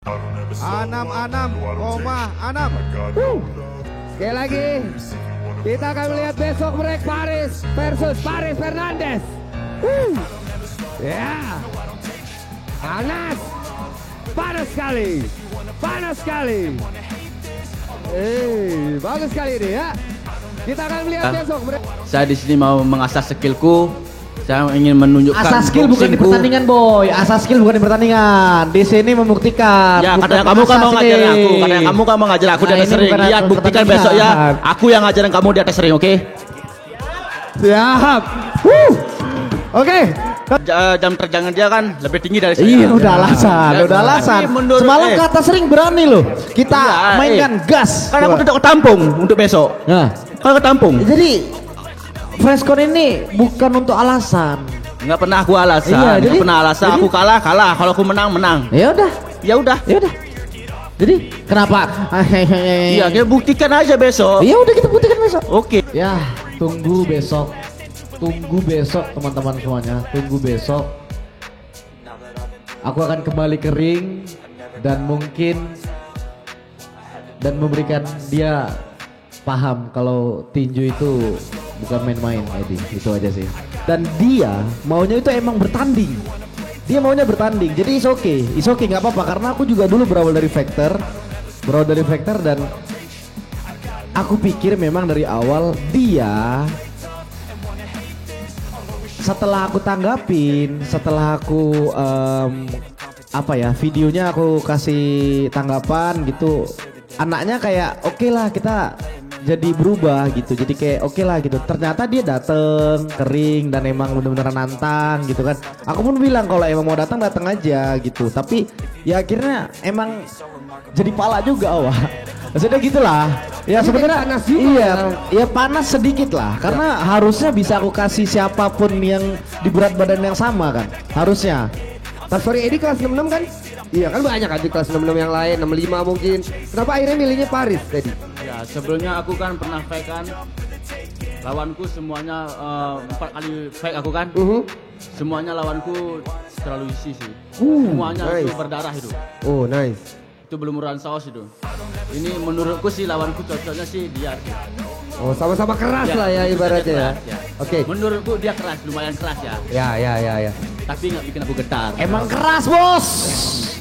Sekali lagi kita akan melihat besok mereka Paris versus Paris Fernandes. Ya, panas sekali, bagus sekali ini ya. Kita akan melihat besok mereka. Saya di sini mau mengasah skillku. Saya ingin menunjukkan asas skill bukan di pertandingan, boy. Asas skill bukan di pertandingan. Di sini membuktikan. Ya, katanya kamu kan mau ngajarin aku. Katanya kamu kan mau ngajarin aku di atas ring. Lihat, buktikan besok ya. Aku yang ngajarin kamu di atas ring, oke? Siap. Oke. Jam terjangan dia kan lebih tinggi dari saya. Iya, udah alasan. Semalam ke atas ring berani loh. Kita mainkan gas. Karena aku udah ketampung untuk besok. Nah, kalau ketampung. jadi Freshcon ini bukan untuk alasan. Nggak pernah aku alasan. Iya, nggak pernah alasan. Aku kalah. Kalau aku menang. Ya udah. Jadi kenapa? Iya, kita buktikan aja besok. Ya udah, kita buktikan besok. Oke. Ya, tunggu besok teman-teman semuanya. Tunggu besok. Aku akan kembali ke ring dan memberikan dia paham kalau tinju itu bukan main-main, Edi. Itu aja sih. Dan dia maunya itu emang bertanding. Jadi it's okay, nggak apa-apa. Karena aku juga dulu berawal dari Factor dan aku pikir memang dari awal dia, setelah aku tanggapin, setelah aku videonya aku kasih tanggapan gitu, anaknya kayak oke lah, kita jadi berubah gitu, jadi kayak oke lah gitu. Ternyata dia dateng kering dan emang bener-bener nantang gitu kan. Aku pun bilang kalau emang mau datang aja gitu. Tapi ya akhirnya emang jadi pala juga, wah. Maksudnya gitulah. Ya sebenarnya panas juga. Iya panas sedikit lah. Karena harusnya bisa aku kasih siapapun yang di berat badan yang sama kan. Harusnya. Sorry, Edi kelas 66 kan? Iya kan, banyak kan di kelas 66 yang lain, 65 mungkin. Kenapa akhirnya milihnya Paris tadi? Ya, sebelumnya aku kan pernah fight kan. Lawanku semuanya 4 kali fight aku kan. Semuanya lawanku terlalu isi sih. Semuanya nice. Itu berdarah itu. Oh, nice. Itu belum urusan saus itu. Ini menurutku sih lawanku cocoknya sih dia sih. Oh, sama-sama keras ya, lah ya ibaratnya ya. Oke. Menurutku dia keras, lumayan keras ya. Ya. Tapi nggak bikin aku getar. Emang keras, bos.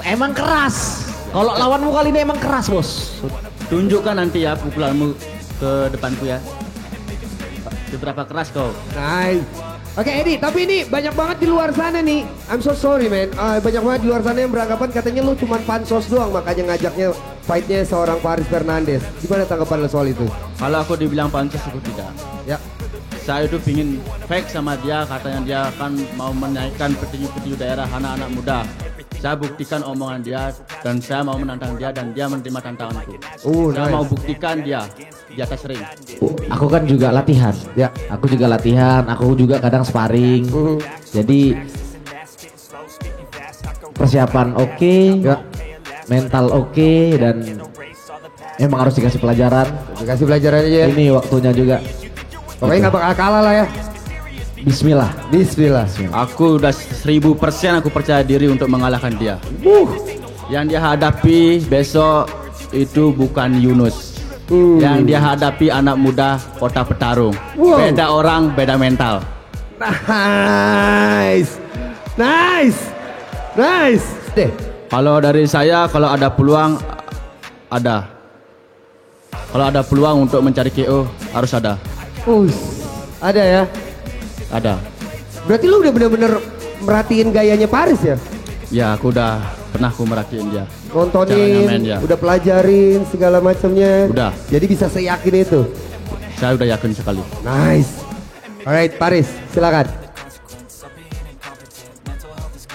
Emang keras. Kalau lawanmu kali ini emang keras, bos. Tunjukkan nanti ya pukulanmu ke depanku ya. Seberapa keras kau. Nice. Oke, Edi, tapi ini banyak banget di luar sana nih. I'm so sorry man. Banyak banget di luar sana yang beranggapan katanya lu cuma pansos doang, makanya ngajaknya fightnya seorang Paris Fernandes. Gimana tanggapan lo soal itu? Kalau aku dibilang pansos, aku tidak. Ya. Saya itu pingin fake sama dia, katanya dia akan mau menaikkan petinju-petinju daerah anak-anak muda. Saya buktikan omongan dia dan saya mau menantang dia dan dia menerima tantanganku. Saya mau buktikan dia di atas ring. Aku kan juga latihan. Ya, aku juga latihan, aku juga kadang sparring. Jadi persiapan oke, ya. Mental oke, dan emang harus dikasih pelajaran. Dikasih pelajaran aja ya. Ini waktunya juga. Pokoknya nggak bakal kalah lah ya. Bismillah. Aku udah 1000% aku percaya diri untuk mengalahkan dia. Yang dia hadapi besok itu bukan Yunus. Yang dia hadapi anak muda Kota Petarung. Beda orang, beda mental. Nice. Deh. Kalau dari saya, kalau ada peluang ada. Kalau ada peluang untuk mencari KO harus ada. Ada ya? Ada. Berarti lu udah bener-bener merhatiin gayanya Paris ya? Ya, aku udah pernah merhatiin dia. Nontonin, udah pelajarin segala macamnya. Udah. Jadi bisa seyakin itu? Saya udah yakin sekali. Nice. Alright, Paris, silakan.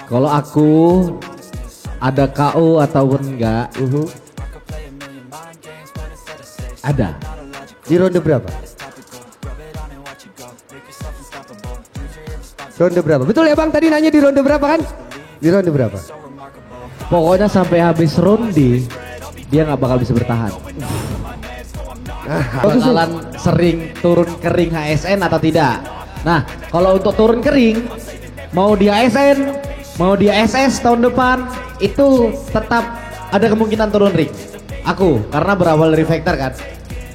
Kalau aku ada KO ataupun enggak, ada. Di ronde berapa? Ronde berapa? Betul ya Bang, tadi nanya di ronde berapa kan? Di ronde berapa? Pokoknya sampai habis ronde dia nggak bakal bisa bertahan. Bakalan sering turun kering HSN atau tidak? Nah, kalau untuk turun kering, mau di ASN, mau di SS tahun depan, itu tetap ada kemungkinan turun ring. Aku karena berawal dari factor kan.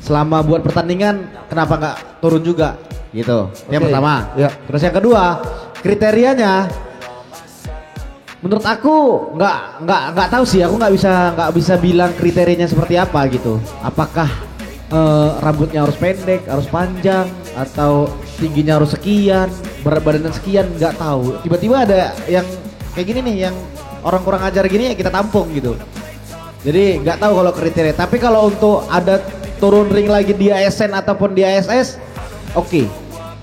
Selama buat pertandingan kenapa nggak turun juga gitu. Yang pertama. Ya. Terus yang kedua, kriterianya menurut aku nggak tahu sih. Aku nggak bisa bilang kriterianya seperti apa gitu. Apakah rambutnya harus pendek, harus panjang, atau tingginya harus sekian, berat badannya sekian, nggak tahu. Tiba-tiba ada yang kayak gini nih, yang orang kurang ajar gini ya kita tampung gitu. Jadi nggak tahu kalau kriteria. Tapi kalau untuk ada turun ring lagi di ASN ataupun di ASS, oke,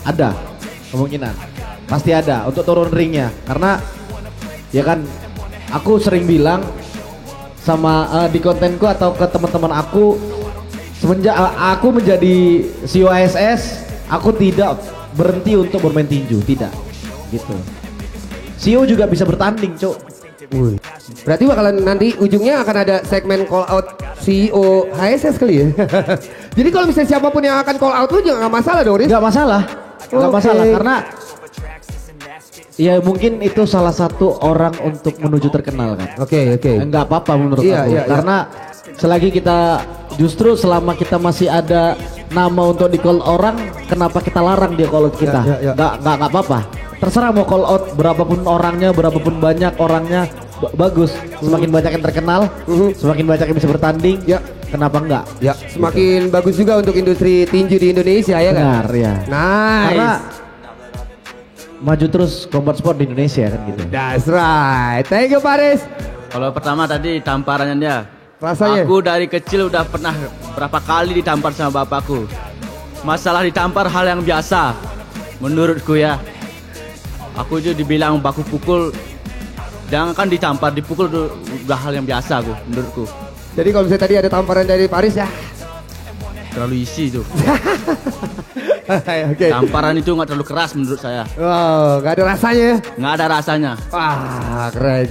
ada kemungkinan, pasti ada untuk turun ringnya. Karena ya kan, aku sering bilang sama di kontenku atau ke teman-teman aku. Semenjak aku menjadi CEO ASS, aku tidak berhenti untuk bermain tinju, tidak, gitu. CEO juga bisa bertanding, Cuk. Berarti bakalan nanti ujungnya akan ada segmen call out CEO HSS kali ya. Jadi kalau misalnya siapapun yang akan call out lu juga nggak masalah dong, Riz? Nggak masalah, nggak masalah karena ya mungkin itu salah satu orang untuk menuju terkenal kan. Oke. Nggak apa-apa menurut Iya, aku, iya. karena selagi kita justru selama kita masih ada nama untuk di call orang, kenapa kita larang dia call out kita? Ya. Nggak apa-apa. Terserah mau call out berapapun orangnya, berapapun banyak orangnya, bagus. Semakin banyak yang terkenal, semakin banyak yang bisa bertanding. Ya. Kenapa enggak? Ya, semakin bagus juga untuk industri tinju di Indonesia ya kan? Benar ya. Nice. Karena maju terus combat sport di Indonesia kan gitu. That's right. Thank you Paris. Kalau pertama tadi tamparannya dia. Rasanya? Aku dari kecil udah pernah berapa kali ditampar sama bapakku. Masalah ditampar hal yang biasa menurutku ya. Aku juga dibilang baku pukul, jangan kan ditampar, dipukul udah hal yang biasa aku menurutku. Jadi kalau misalnya tadi ada tamparan dari Paris ya. Terlalu isi tuh. Oke. Tamparan itu nggak terlalu keras menurut saya. Wow, gak ada rasanya ya? Nggak ada rasanya. Wah, keren.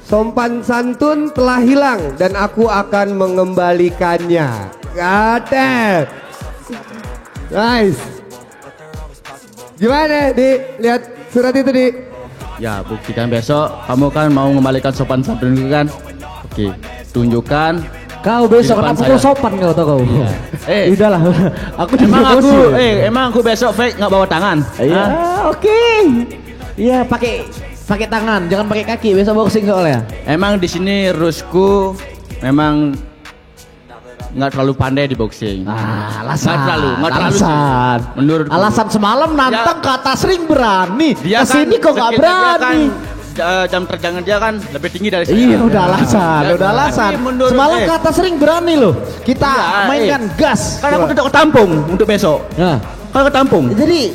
Sopan santun telah hilang dan aku akan mengembalikannya. Gade. Nice. Gimana, Di? Lihat surat itu, Di? Ya buktikan besok. Kamu kan mau mengembalikan sopan santun itu kan? Oke, tunjukkan. Kau besok Di depan kena pukul saya. sopan kau tau kau. Iya. Udahlah. Aku Emang aku besok fake nggak bawa tangan? Iya, Hah? oke. Iya, pakai tangan, jangan pakai kaki. Besok boxing soalnya. Emang di sini rusku memang nggak terlalu pandai di boxing. Alasan. Nggak terlalu sih. Alasan. Menurutku. Alasan semalam nantang ke atas ring berani. Dia Kesini kok nggak skillnya dia berani. jam terjangan dia kan lebih tinggi dari saya. Iya udah alasan, Ya, udah alasan. tapi menurut- Semalam ke atas ring berani loh. Kita Iya, mainkan gas. Kan aku tidak ketampung untuk besok. Nah, Kan ketampung. jadi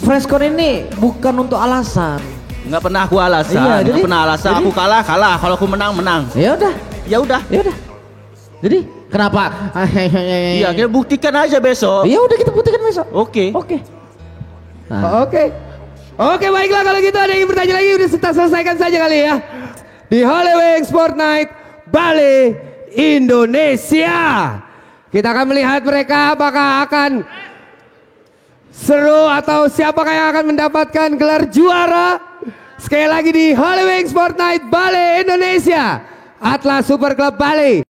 Freshcon ini bukan untuk alasan. Nggak pernah aku alasan. Iya, Nggak jadi- pernah alasan. jadi- Aku kalah. Kalau aku menang. Ya udah, Ya udah. ya udah. Jadi kenapa? Iya, kita buktikan aja besok. Ya udah kita buktikan besok. Oke. Oke. Nah, Oke, baiklah kalau gitu ada yang bertanya lagi udah kita selesaikan saja kali ya. Di Hollywing Sport Night Bali Indonesia. Kita akan melihat mereka apakah akan seru atau siapakah yang akan mendapatkan gelar juara. Sekali lagi di Hollywing Sport Night Bali Indonesia. Atlas Super Club Bali.